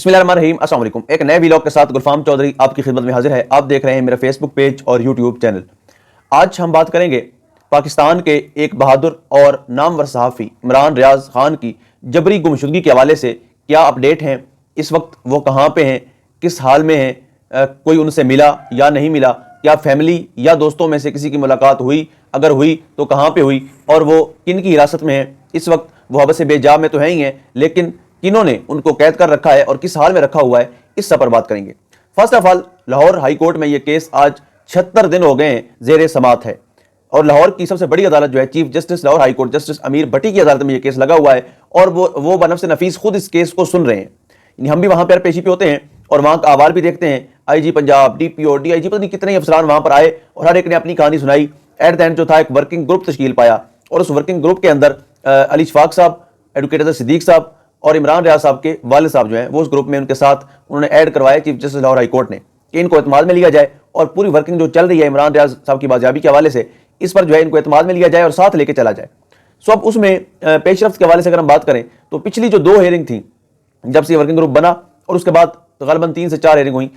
बिस्मिल्लाहिर्रहमानिर्रहीम, अस्सलाम वालेकुम। एक नए व्लॉग के साथ गुलफाम चौधरी आपकी खिदमत में हाजिर है। आप देख रहे हैं मेरा फेसबुक पेज और यूट्यूब चैनल। आज हम बात करेंगे पाकिस्तान के एक बहादुर और नामवर सहाफ़ी इमरान रियाज खान की जबरी गुमशुदगी के हवाले से क्या अपडेट हैं, इस वक्त वो कहाँ पे हैं, किस हाल में हैं, कोई उनसे मिला या नहीं मिला, क्या फैमिली या दोस्तों में से किसी की मुलाकात हुई, अगर हुई तो कहाँ पे हुई, और वो किन की हिरासत में है इस वक्त। वो हबस बेजा में तो है ही हैं, लेकिन किन्होंने उनको कैद कर रखा है और किस हाल में रखा हुआ है, इस सब पर बात करेंगे। First of all, Lahore high court में ये केस आज 76 दिन हो गए हैं जेर समात है, और लाहौर की सबसे बड़ी अदालत जो है chief justice Lahore high court justice अमीर भट्टी की अदालत में ये केस लगा हुआ है, और वो बनफ़्स नफीस खुद इस केस को सुन रहे हैं। हम भी वहाँ पर पेशी पे होते हैं और वहाँ का अहवाल भी देखते हैं। IG पंजाब, DPO, DIG, पता नहीं कितने अफसरान वहाँ पर आए और हर एक ने अपनी कहानी सुनाई। एट द एंड जो था एक वर्किंग ग्रुप तश्कील पाया, और उस वर्किंग ग्रुप के अंदर अली शफाक साहब, एडवोकेट सिद्दीक साहब और इमरान रियाज साहब के वालिद साहब जो हैं वो उस ग्रुप में उनके साथ उन्होंने ऐड करवाया chief justice Lahore high court ने कि इनको एतमाद में लिया जाए, और पूरी वर्किंग जो चल रही है इमरान रियाज साहब की बाजियाबी के हवाले से, इस पर जो है इनको एतमाद में लिया जाए और साथ लेके चला जाए। सो अब उसमें पेशरफ्त के हवाले से अगर हम बात करें तो पिछली जो 2 हेयरिंग थी जब से वर्किंग ग्रुप बना, और उसके बाद ग़ालिबन 3 से 4 हेयरिंग हुई,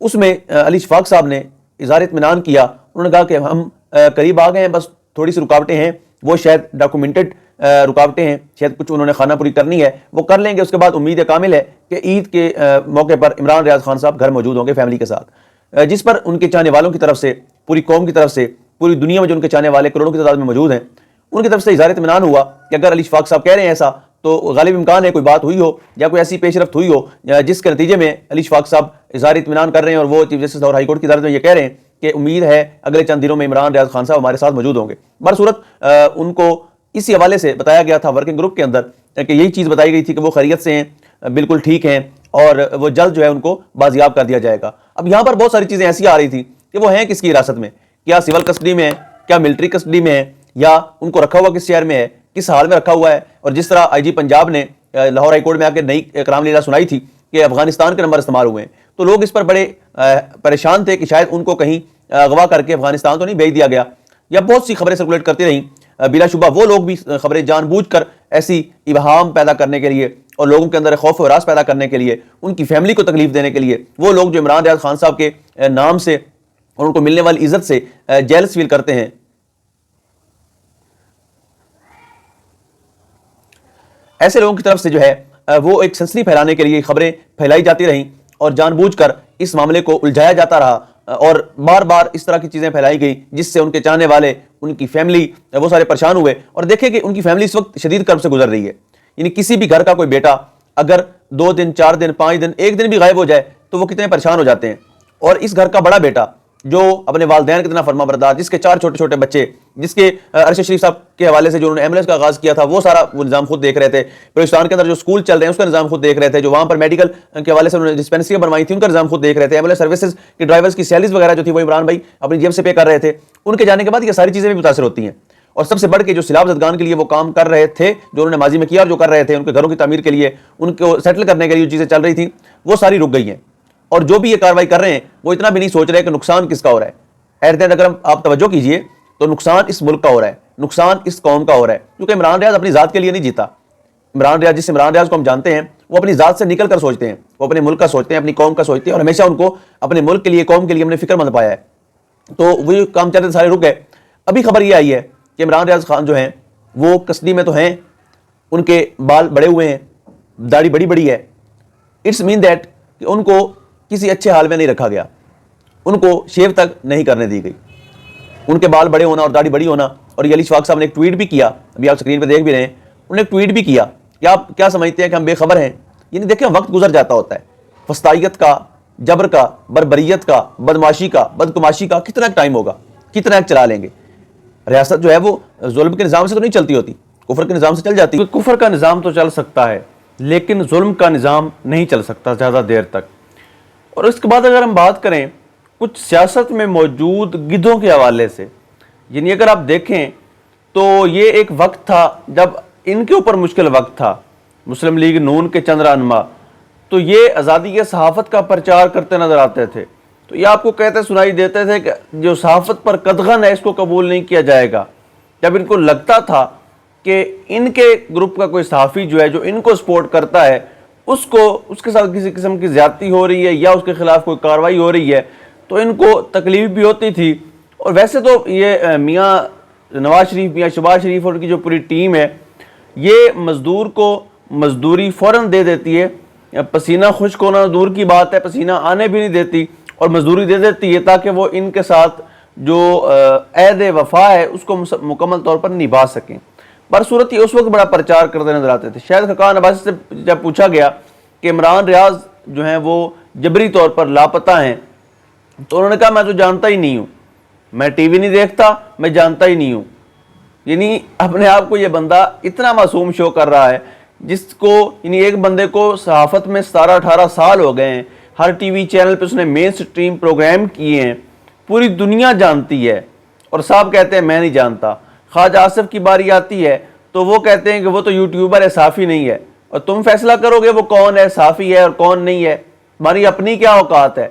उसमें अली शफाक साहब ने इज़हार इत्मीनान किया। उन्होंने कहा कि हम करीब आ गए हैं, बस थोड़ी सी रुकावटें हैं, वो शायद डॉक्यूमेंटेड रुकावटें हैं, शायद कुछ उन्होंने खाना पूरी करनी है, वो कर लेंगे। उसके बाद उम्मीद कामिल है कि ईद के मौके पर इमरान रियाज खान साहब घर मौजूद होंगे फैमिली के साथ, जिस पर उनके चाहने वालों की तरफ से, पूरी कौम की तरफ से, पूरी दुनिया में जो उनके चाहने वाले करोड़ों की तादाद में मौजूद हैं, उनकी तरफ से इज़हार इत्मीनान हुआ कि अगर अली शफाक साहब कह रहे हैं ऐसा, तो गालिब इम्कान है कोई बात हुई हो या कोई ऐसी पेशरफ्त हुई हो जिसके नतीजे में अली शफाक साहब इज़हार इत्मीनान कर रहे हैं, और वो chief justice Lahore high court की अदालत में ये कह रहे हैं कि उम्मीद है अगले चंद दिनों में इमरान रियाज खान साहब हमारे साथ मौजूद होंगे। बरसूरत उनको इसी हवाले से बताया गया था वर्किंग ग्रुप के अंदर कि यही चीज़ बताई गई थी कि वो खैरियत से हैं, बिल्कुल ठीक हैं, और वो जल्द जो है उनको बाजियाब कर दिया जाएगा। अब यहाँ पर बहुत सारी चीज़ें ऐसी आ रही थी कि वो हैं किसकी हिरासत में, क्या सिविल कस्टडी में है, क्या मिलिट्री कस्टडी में है, या उनको रखा हुआ किस शहर में है, किस हाल में रखा हुआ है। और जिस तरह IG पंजाब ने लाहौर हाई कोर्ट में आकर नई कराम लीला सुनाई थी कि अफगानिस्तान के नंबर इस्तेमाल हुए हैं, तो लोग इस पर बड़े परेशान थे कि शायद उनको कहीं अगवा करके अफगानिस्तान तो नहीं भेज दिया गया, या बहुत सी खबरें सर्कुलेट करती रहीं। बिलाशुबा वो लोग भी खबरें जानबूझकर ऐसी इबहाम पैदा करने के लिए और लोगों के अंदर खौफ और रास पैदा करने के लिए, उनकी फैमिली को तकलीफ देने के लिए, वो लोग जो इमरान रियाज खान साहब के नाम से और उनको मिलने वाली इज्जत से जेलस फील करते हैं, ऐसे लोगों की तरफ से जो है वो एक सनसनी फैलाने के लिए खबरें फैलाई जाती रहीं, और जानबूझकर इस मामले को उलझाया जाता रहा, और बार बार इस तरह की चीज़ें फैलाई गई जिससे उनके चाहने वाले, उनकी फैमिली, वो सारे परेशान हुए। और देखें कि उनकी फैमिली इस वक्त शदीद कर्ब से गुजर रही है। यानी किसी भी घर का कोई बेटा अगर 2 दिन, 4 दिन, 5 दिन, 1 दिन भी गायब हो जाए तो वो कितने परेशान हो जाते हैं। और इस घर का बड़ा बेटा जो अपने वालिदैन कितना फरमा बरदार, जिसके 4 छोटे छोटे बच्चे, जिसके अरशद शरीफ साहब के हवाले से जो उन्होंने एम्बुलेंस का आगाज़ किया था, वो सारा वो निज़ाम खुद देख रहे थे। बलूचिस्तान के अंदर जो स्कूल चल रहे हैं उसका निज़ाम खुद देख रहे थे। जो वहाँ पर मेडिकल के हवाले से उन्होंने डिस्पेंसरियाँ बनवाई थी उनका निज़ाम खुद देख रहे थे। एम्बुलेंस सर्विसेज के ड्राइवर्स की सैलरीज वगैरह जो थी वो इमरान भाई अपनी जेब से पे कर रहे थे। उनके जाने के बाद ये सारी चीज़ें भी मुतासर होती हैं, और सबसे बढ़ के जो सैलाब ज़दगान के लिए वो काम कर रहे थे, जो उन्होंने माजी में किया और जो कर रहे थे, उनके घरों की तमीर के लिए, उनको सेटल करने के लिए जो चीज़ें चल रही थी वो सारी रुक गई हैं। और जो भी ये कार्रवाई कर रहे हैं वो इतना भी नहीं सोच रहे कि नुकसान किसका हो रहा है। एट द एंड अगर आप तवज्जो कीजिए तो नुकसान इस मुल्क का हो रहा है, नुकसान इस कौम का हो रहा है, क्योंकि इमरान रियाज अपनी ज़ात के लिए नहीं जीता। इमरान रियाज को हम जानते हैं, वो अपनी ज़ात से निकल कर सोचते हैं, वो अपने मुल्क का सोचते हैं, अपनी कौम का सोचते हैं, और हमेशा उनको अपने मुल्क के लिए, कौम के लिए हमने फिक्रमंद पाया है। तो वो काम चलते सारे रुक गए। अभी खबर ये आई है कि इमरान रियाज खान जो हैं वो कस्टडी में तो हैं, उनके बाल बड़े हुए हैं, दाढ़ी बड़ी बड़ी है। इट्स मीन दैट कि उनको किसी अच्छे हाल में नहीं रखा गया, उनको शेव तक नहीं करने दी गई। उनके बाल बड़े होना और दाढ़ी बड़ी होना, और ये अली शफाक साहब ने एक ट्वीट भी किया, अभी आप स्क्रीन पे देख भी रहे हैं, उन्होंने एक ट्वीट भी किया कि आप क्या समझते हैं कि हम बेखबर हैं। यानी देखें, वक्त गुजर जाता होता है, फस्तायत का, जबर का, बर्बरियत का, बदमाशी का, बदकुमाशी का कितना टाइम होगा, कितना चला लेंगे। रियासत जो है वो जुल्म के निज़ाम से तो नहीं चलती होती, कुफर के निज़ाम से चल जाती है। कुफर का निज़ाम तो चल सकता है, लेकिन जुल्म का निज़ाम नहीं चल सकता ज़्यादा देर तक। और इसके बाद अगर हम बात करें कुछ सियासत में मौजूद गिद्धों के हवाले से, यानी अगर आप देखें तो ये एक वक्त था जब इनके ऊपर मुश्किल वक्त था, मुस्लिम लीग नून के चंद रहनुमा, तो ये आज़ादी के सहाफ़त का प्रचार करते नज़र आते थे। तो ये आपको कहते सुनाई देते थे कि जो सहाफ़त पर कदगन है इसको कबूल नहीं किया जाएगा। जब इनको लगता था कि इनके ग्रुप का कोई सहाफ़ी जो है जो इनको सपोर्ट करता है اس کے ساتھ کسی قسم کی زیادتی ہو رہی ہے یا اس کے خلاف کوئی کارروائی ہو رہی ہے تو ان کو تکلیف بھی ہوتی تھی. اور ویسے تو یہ میاں نواز شریف، میاں شہباز شریف اور ان کی جو پوری ٹیم ہے یہ مزدور کو مزدوری فوراً دے دیتی ہے. پسینہ خشک ہونا دور کی بات ہے، پسینہ آنے بھی نہیں دیتی اور مزدوری دے دیتی ہے تاکہ وہ ان کے ساتھ جو عہد وفا ہے اس کو مکمل طور پر نبھا سکیں. برصورت یہ اس وقت بڑا پرچار کرتے نظر آتے تھے. شاید خاقان عباسی سے جب پوچھا گیا کہ عمران ریاض جو ہیں وہ جبری طور پر لاپتہ ہیں تو انہوں نے کہا میں تو جانتا ہی نہیں ہوں، میں ٹی وی نہیں دیکھتا، میں جانتا ہی نہیں ہوں. یعنی اپنے آپ کو یہ بندہ اتنا معصوم شو کر رہا ہے جس کو، یعنی ایک بندے کو صحافت میں 17-18 سال ہو گئے ہیں، ہر ٹی وی چینل پہ اس نے مین سٹریم پروگرام کیے ہیں، پوری دنیا جانتی ہے اور صاحب کہتے ہیں میں نہیں جانتا. خواجہ آصف کی باری آتی ہے تو وہ کہتے ہیں کہ وہ تو یوٹیوبر ہے، صحافی نہیں ہے، اور تم فیصلہ کرو گے وہ کون ہے، صحافی ہے اور کون نہیں ہے. ہماری اپنی کیا اوقات ہے.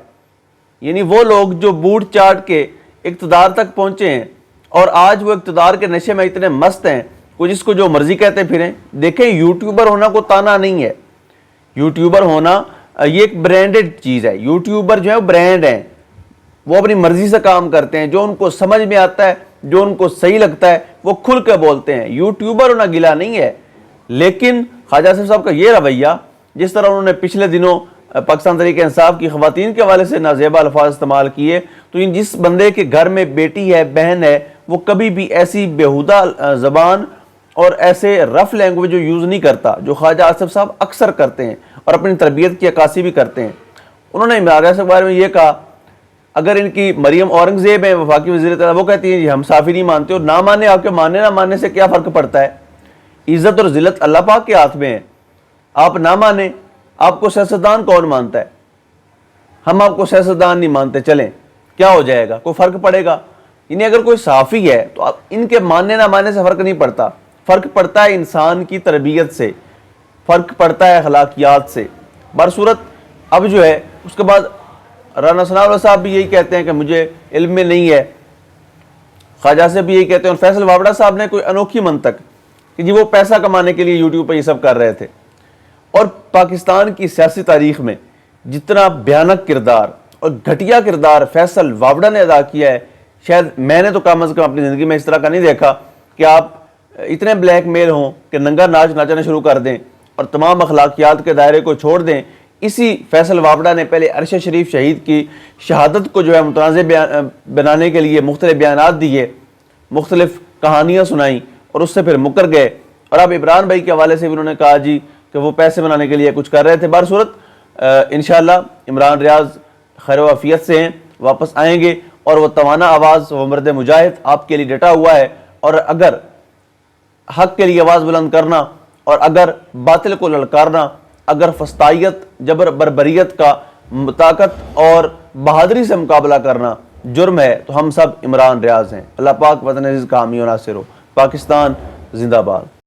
یعنی وہ لوگ جو بوٹ چاٹ کے اقتدار تک پہنچے ہیں اور آج وہ اقتدار کے نشے میں اتنے مست ہیں، وہ جس کو جو مرضی کہتے پھریں. دیکھیں یوٹیوبر ہونا کو تانا نہیں ہے، یوٹیوبر ہونا یہ ایک برانڈڈ چیز ہے. یوٹیوبر جو ہے وہ برانڈ ہیں، وہ اپنی مرضی سے کام کرتے ہیں، جو ان کو سمجھ میں آتا ہے، جو ان کو صحیح لگتا ہے وہ کھل کے بولتے ہیں. یوٹیوبر ہونا گلا نہیں ہے. لیکن خواجہ آصف صاحب کا یہ رویہ، جس طرح انہوں نے پچھلے دنوں پاکستان تحریک انصاف کی خواتین کے حوالے سے نازیبا الفاظ استعمال کیے، تو جس بندے کے گھر میں بیٹی ہے، بہن ہے، وہ کبھی بھی ایسی بیہودہ زبان اور ایسے رف لینگویج جو یوز نہیں کرتا جو خواجہ آصف صاحب اکثر کرتے ہیں اور اپنی تربیت کی عکاسی بھی کرتے ہیں. انہوں نے عمران ریاض کے بارے میں یہ کہا، اگر ان کی مریم اورنگزیب ہیں وفاقی وزیر اطلاع، وہ کہتی ہیں جی ہم صحافی نہیں مانتے، اور نہ مانے آپ کے ماننے نہ ماننے سے کیا فرق پڑتا ہے. عزت اور ذلت اللہ پاک کے ہاتھ میں ہے. آپ نہ مانیں، آپ کو سیاستدان کون مانتا ہے؟ ہم آپ کو سیاستدان نہیں مانتے، چلیں کیا ہو جائے گا، کوئی فرق پڑے گا؟ یعنی اگر کوئی صحافی ہے تو ان کے ماننے نہ ماننے سے فرق نہیں پڑتا، فرق پڑتا ہے انسان کی تربیت سے، فرق پڑتا ہے اخلاقیات سے. برصورت اب جو ہے اس کے بعد رانا ثناءاللہ صاحب بھی یہی کہتے ہیں کہ مجھے علم میں نہیں ہے، خواجہ سے بھی یہی کہتے ہیں، اور فیصل وابڑہ صاحب نے کوئی انوکھی منطق کہ جی وہ پیسہ کمانے کے لیے یوٹیوب پہ یہ سب کر رہے تھے. اور پاکستان کی سیاسی تاریخ میں جتنا بھیانک کردار اور گھٹیا کردار فیصل وابڑہ نے ادا کیا ہے، شاید میں نے تو کم از کم اپنی زندگی میں اس طرح کا نہیں دیکھا کہ آپ اتنے بلیک میل ہوں کہ ننگا ناچ ناچنا شروع کر دیں اور تمام اخلاقیات کے دائرے کو چھوڑ دیں. اسی فیصل وابڑہ نے پہلے عرش شریف شہید کی شہادت کو جو ہے متنازع بنانے کے لیے مختلف بیانات دیے، مختلف کہانیاں سنائیں اور اس سے پھر مکر گئے. اور اب عمران بھائی کے حوالے سے بھی انہوں نے کہا جی کہ وہ پیسے بنانے کے لیے کچھ کر رہے تھے. برصورت انشاءاللہ عمران ریاض خیر و عافیت سے ہیں، واپس آئیں گے اور وہ توانا آواز، وہ مرد مجاہد آپ کے لیے ڈٹا ہوا ہے. اور اگر حق کے لیے آواز بلند کرنا اور اگر باطل کو للکارنا، اگر فسطائیت، جبر، بربریت کا طاقت اور بہادری سے مقابلہ کرنا جرم ہے تو ہم سب عمران ریاض ہیں. اللہ پاک وطن عزیز کا حامی و ناصر ہو. پاکستان زندہ باد.